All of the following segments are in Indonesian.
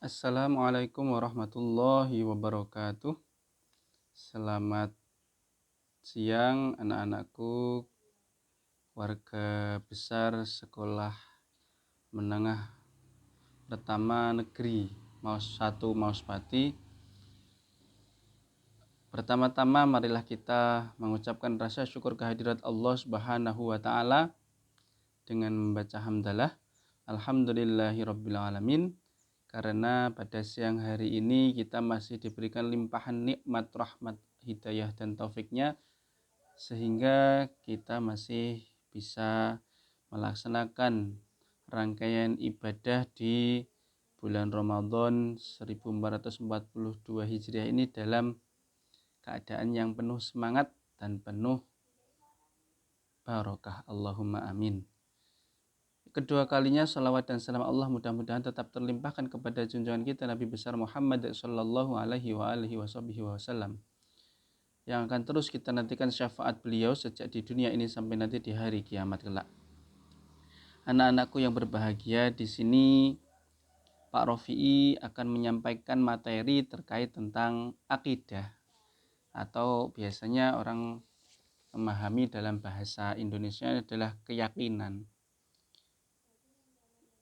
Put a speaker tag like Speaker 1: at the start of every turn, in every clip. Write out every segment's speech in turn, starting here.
Speaker 1: Assalamualaikum warahmatullahi wabarakatuh. Selamat siang anak-anakku, warga besar sekolah menengah pertama negeri Maus 1 Mauspati. Pertama-tama marilah kita mengucapkan rasa syukur kehadirat Allah Subhanahu wa taala dengan membaca hamdalah alhamdulillahirabbil alamin. Karena pada siang hari ini kita masih diberikan limpahan nikmat, rahmat, hidayah dan taufiknya, sehingga kita masih bisa melaksanakan rangkaian ibadah di bulan Ramadan 1442 Hijriah ini dalam keadaan yang penuh semangat dan penuh barokah. Allahumma amin. Kedua kalinya salawat dan salam Allah mudah-mudahan tetap terlimpahkan kepada junjungan kita Nabi besar Muhammad sallallahu alaihi wasallam, yang akan terus kita nantikan syafaat beliau sejak di dunia ini sampai nanti di hari kiamat kelak. Anak-anakku yang berbahagia, di sini Pak Rofi'i akan menyampaikan materi terkait tentang akidah, atau biasanya orang memahami dalam bahasa Indonesia adalah keyakinan.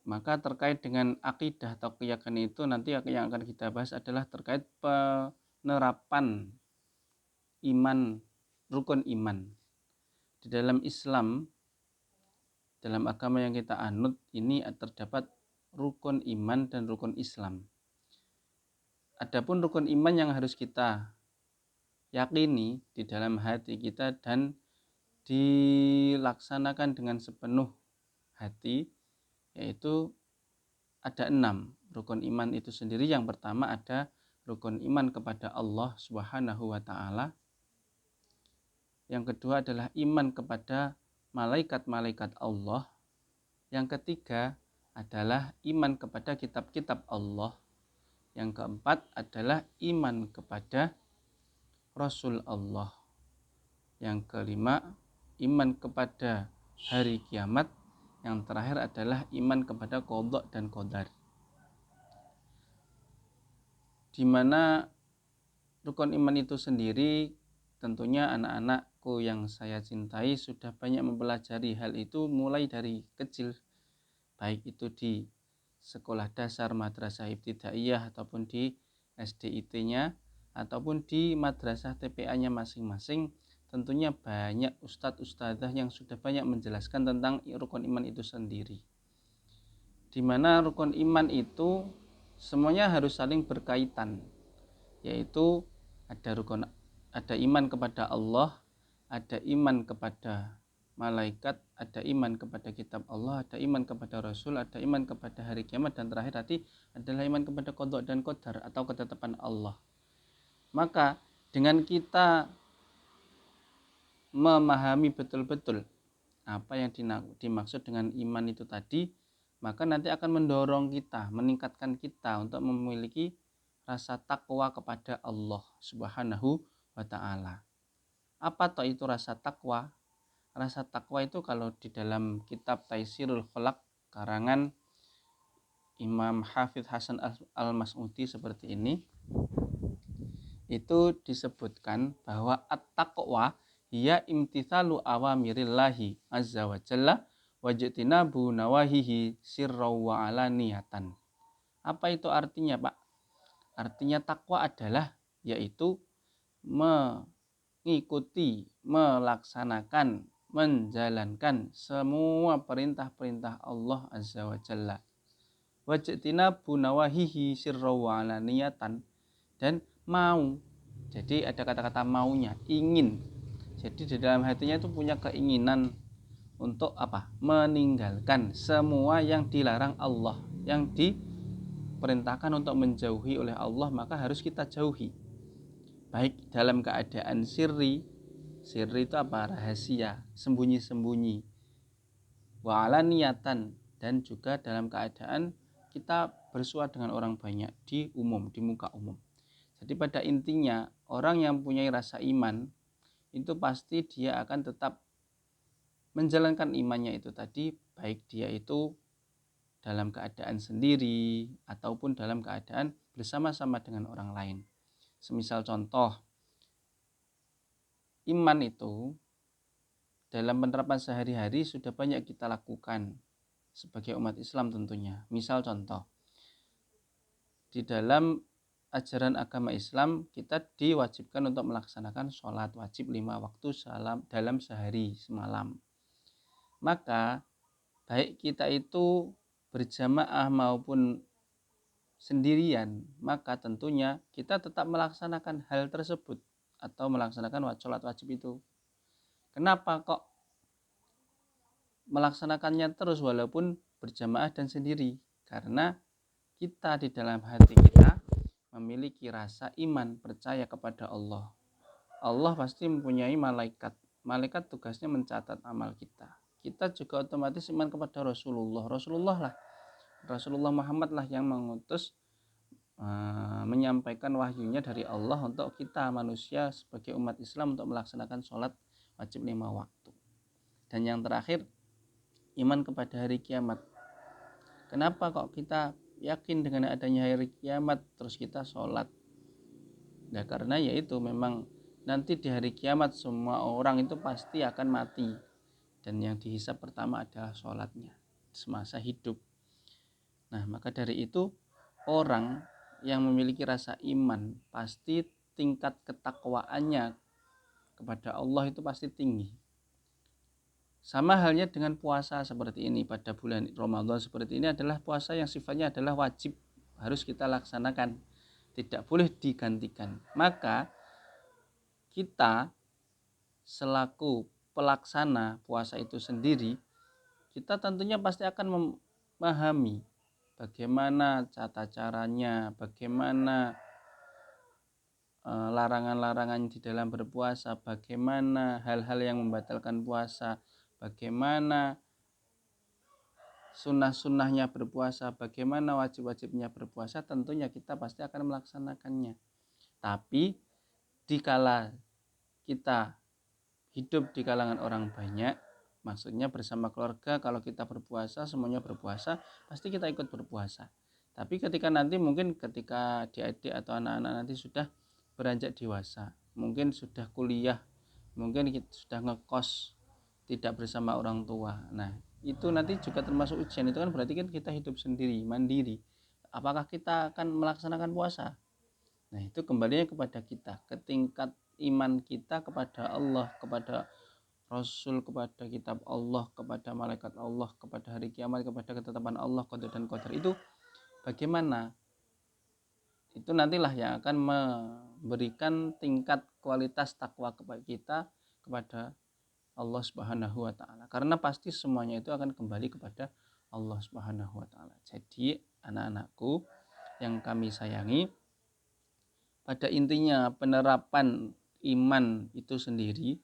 Speaker 1: Maka terkait dengan akidah atau keyakinan itu nanti yang akan kita bahas adalah terkait penerapan iman, rukun iman. Di dalam Islam, dalam agama yang kita anut ini terdapat rukun iman dan rukun Islam. Adapun rukun iman yang harus kita yakini di dalam hati kita dan dilaksanakan dengan sepenuh hati, yaitu ada 6 rukun iman itu sendiri. Yang pertama ada rukun iman kepada Allah Subhanahu wa taala. Yang kedua adalah iman kepada malaikat-malaikat Allah. Yang ketiga adalah iman kepada kitab-kitab Allah. Yang keempat adalah iman kepada Rasul Allah. Yang kelima iman kepada hari kiamat. Yang terakhir adalah iman kepada qadha dan qadar. Di mana rukun iman itu sendiri tentunya anak-anakku yang saya cintai sudah banyak mempelajari hal itu mulai dari kecil, baik itu di sekolah dasar, madrasah ibtidaiyah, ataupun di SDIT-nya, ataupun di madrasah TPA-nya masing-masing. Tentunya banyak ustadz-ustadzah yang sudah banyak menjelaskan tentang rukun iman itu sendiri, di mana rukun iman itu semuanya harus saling berkaitan, yaitu ada iman kepada Allah, ada iman kepada malaikat, ada iman kepada kitab Allah, ada iman kepada Rasul, ada iman kepada hari kiamat, dan terakhir tadi adalah iman kepada qadha dan qadar atau ketetapan Allah. Maka dengan kita memahami betul-betul apa yang dimaksud dengan iman itu tadi, maka nanti akan mendorong kita, meningkatkan kita untuk memiliki rasa takwa kepada Allah Subhanahu wa ta'ala. Apa toh itu rasa takwa? Rasa takwa itu kalau di dalam kitab Taisirul Khalaq karangan Imam Hafidz Hasan Al-Mas'udi seperti ini, itu disebutkan bahwa at-taqwa hiya imtithalu awamirillahi azza wa jalla wajtinabu nawahihi sirra wa alaniyatan. Apa itu artinya, Pak? Artinya takwa adalah yaitu mengikuti, melaksanakan, menjalankan semua perintah-perintah Allah azza wa jalla. Wajtinabu nawahihi sirra wa alaniyatan, dan mau. Jadi ada kata-kata maunya, ingin. Jadi di dalam hatinya itu punya keinginan untuk apa? Meninggalkan semua yang dilarang Allah, yang diperintahkan untuk menjauhi oleh Allah, maka harus kita jauhi. Baik dalam keadaan sirri itu apa? Rahasia, sembunyi-sembunyi. Wa alaniyatan, dan juga dalam keadaan kita bersua dengan orang banyak di umum, di muka umum. Jadi pada intinya orang yang mempunyai rasa iman itu pasti dia akan tetap menjalankan imannya itu tadi, baik dia itu dalam keadaan sendiri ataupun dalam keadaan bersama-sama dengan orang lain. Semisal contoh, iman itu dalam penerapan sehari-hari sudah banyak kita lakukan sebagai umat Islam tentunya. Misal contoh, di dalam ajaran agama Islam kita diwajibkan untuk melaksanakan sholat wajib 5 waktu dalam sehari semalam. Maka baik kita itu berjamaah maupun sendirian, maka tentunya kita tetap melaksanakan hal tersebut atau melaksanakan sholat wajib itu. Kenapa kok melaksanakannya terus walaupun berjamaah dan sendiri? Karena kita di dalam hati kita memiliki rasa iman, percaya kepada Allah. Allah pasti mempunyai malaikat. Malaikat tugasnya mencatat amal kita. Kita juga otomatis iman kepada Rasulullah. Rasulullah Muhammad lah yang mengutus menyampaikan wahyunya dari Allah untuk kita manusia sebagai umat Islam untuk melaksanakan sholat wajib 5 waktu. Dan yang terakhir, iman kepada hari kiamat. Kenapa kok kita yakin dengan adanya hari kiamat terus kita sholat? Nah, karena yaitu memang nanti di hari kiamat semua orang itu pasti akan mati, dan yang dihisab pertama adalah sholatnya semasa hidup. Nah, maka dari itu orang yang memiliki rasa iman pasti tingkat ketakwaannya kepada Allah itu pasti tinggi. Sama halnya dengan puasa seperti ini. Pada bulan Ramadan seperti ini adalah puasa yang sifatnya adalah wajib, harus kita laksanakan, tidak boleh digantikan. Maka kita selaku pelaksana puasa itu sendiri, kita tentunya pasti akan memahami bagaimana tata caranya, bagaimana larangan-larangan di dalam berpuasa, bagaimana hal-hal yang membatalkan puasa, bagaimana sunnah-sunnahnya berpuasa, bagaimana wajib-wajibnya berpuasa, tentunya kita pasti akan melaksanakannya. Tapi dikala kita hidup di kalangan orang banyak, maksudnya bersama keluarga, kalau kita berpuasa, semuanya berpuasa, pasti kita ikut berpuasa. Tapi ketika nanti mungkin ketika adik-adik atau anak-anak nanti sudah beranjak dewasa, mungkin sudah kuliah, mungkin sudah ngekos, tidak bersama orang tua. Nah, itu nanti juga termasuk ujian. Itu kan berarti kan kita hidup sendiri, mandiri. Apakah kita akan melaksanakan puasa? Nah, itu kembalinya kepada kita, ke tingkat iman kita kepada Allah, kepada Rasul, kepada kitab Allah, kepada malaikat Allah, kepada hari kiamat, kepada ketetapan Allah, qada dan qadar itu bagaimana? Itu nantilah yang akan memberikan tingkat kualitas takwa kepada kita kepada Allah Subhanahu wa taala. Karena pasti semuanya itu akan kembali kepada Allah Subhanahu wa taala. Jadi, anak-anakku yang kami sayangi, pada intinya penerapan iman itu sendiri,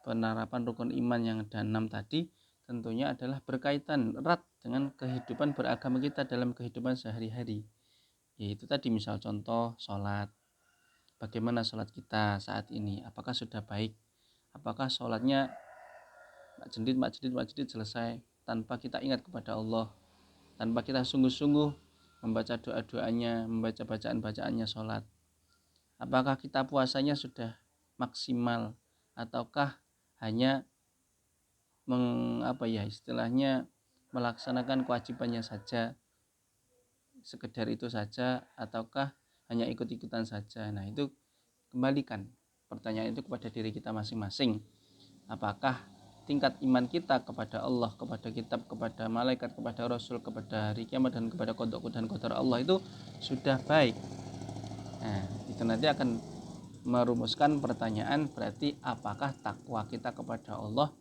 Speaker 1: penerapan rukun iman yang ada 6 tadi tentunya adalah berkaitan erat dengan kehidupan beragama kita dalam kehidupan sehari-hari. Yaitu tadi misal contoh sholat. Bagaimana sholat kita saat ini? Apakah sudah baik? Apakah sholatnya mak jendit selesai tanpa kita ingat kepada Allah, tanpa kita sungguh-sungguh membaca doa-doanya, membaca bacaan-bacaannya sholat? Apakah kita puasanya sudah maksimal ataukah hanya istilahnya melaksanakan kewajibannya saja, sekedar itu saja, ataukah hanya ikut-ikutan saja? Nah, itu kembalikan pertanyaan itu kepada diri kita masing-masing. Apakah tingkat iman kita kepada Allah, kepada kitab, kepada malaikat, kepada Rasul, kepada hari kiamat, dan kepada qada dan qadar Allah itu sudah baik? Nah, itu nanti akan merumuskan pertanyaan, berarti apakah takwa kita kepada Allah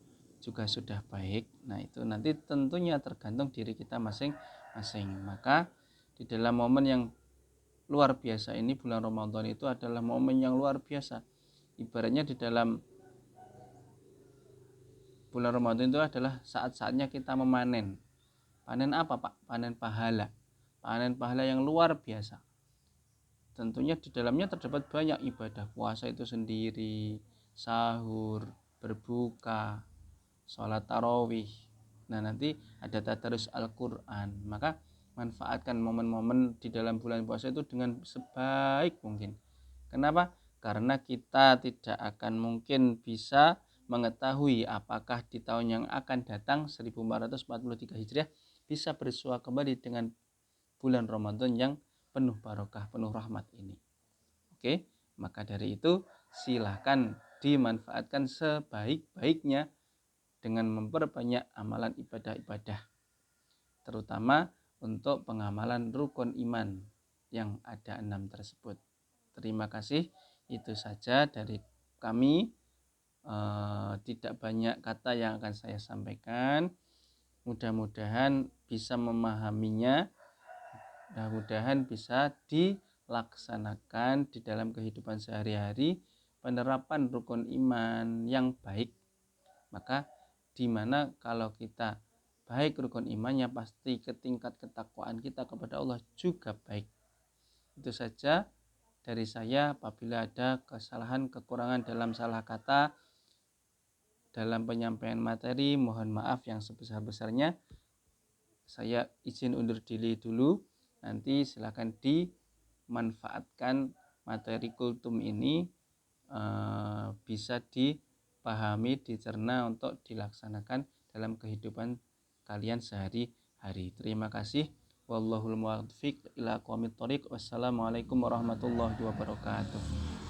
Speaker 1: juga sudah baik? Nah, itu nanti tentunya tergantung diri kita masing-masing. Maka di dalam momen yang luar biasa ini, bulan Ramadan itu adalah momen yang luar biasa. Ibaratnya di dalam bulan Ramadan itu adalah saat-saatnya kita memanen. Panen apa, Pak? Panen pahala. Panen pahala yang luar biasa. Tentunya di dalamnya terdapat banyak ibadah, puasa itu sendiri, sahur, berbuka, sholat tarawih, Nah, nanti ada tadarus Al-Quran. Maka manfaatkan momen-momen di dalam bulan puasa itu dengan sebaik mungkin. Kenapa? Karena kita tidak akan mungkin bisa mengetahui apakah di tahun yang akan datang 1443 Hijriah bisa bersua kembali dengan bulan Ramadan yang penuh barokah, penuh rahmat ini. Oke, maka dari itu silakan dimanfaatkan sebaik-baiknya dengan memperbanyak amalan ibadah-ibadah, terutama untuk pengamalan rukun iman yang ada 6 tersebut. Terima kasih, itu saja dari kami. Tidak banyak kata yang akan saya sampaikan. Mudah-mudahan bisa memahaminya, mudah-mudahan bisa dilaksanakan di dalam kehidupan sehari-hari, penerapan rukun iman yang baik. Maka dimana kalau kita baik rukun imannya, pasti tingkat ketakwaan kita kepada Allah juga baik. Itu saja dari saya. Apabila ada kesalahan, kekurangan dalam salah kata, dalam penyampaian materi, mohon maaf yang sebesar-besarnya. Saya izin undur diri dulu. Nanti silakan dimanfaatkan materi kultum ini, bisa dipahami, dicerna untuk dilaksanakan dalam kehidupan kalian sehari-hari. Terima kasih. Wallahul muwaffiq ila aqwamit thoriq. Wassalamualaikum warahmatullahi wabarakatuh.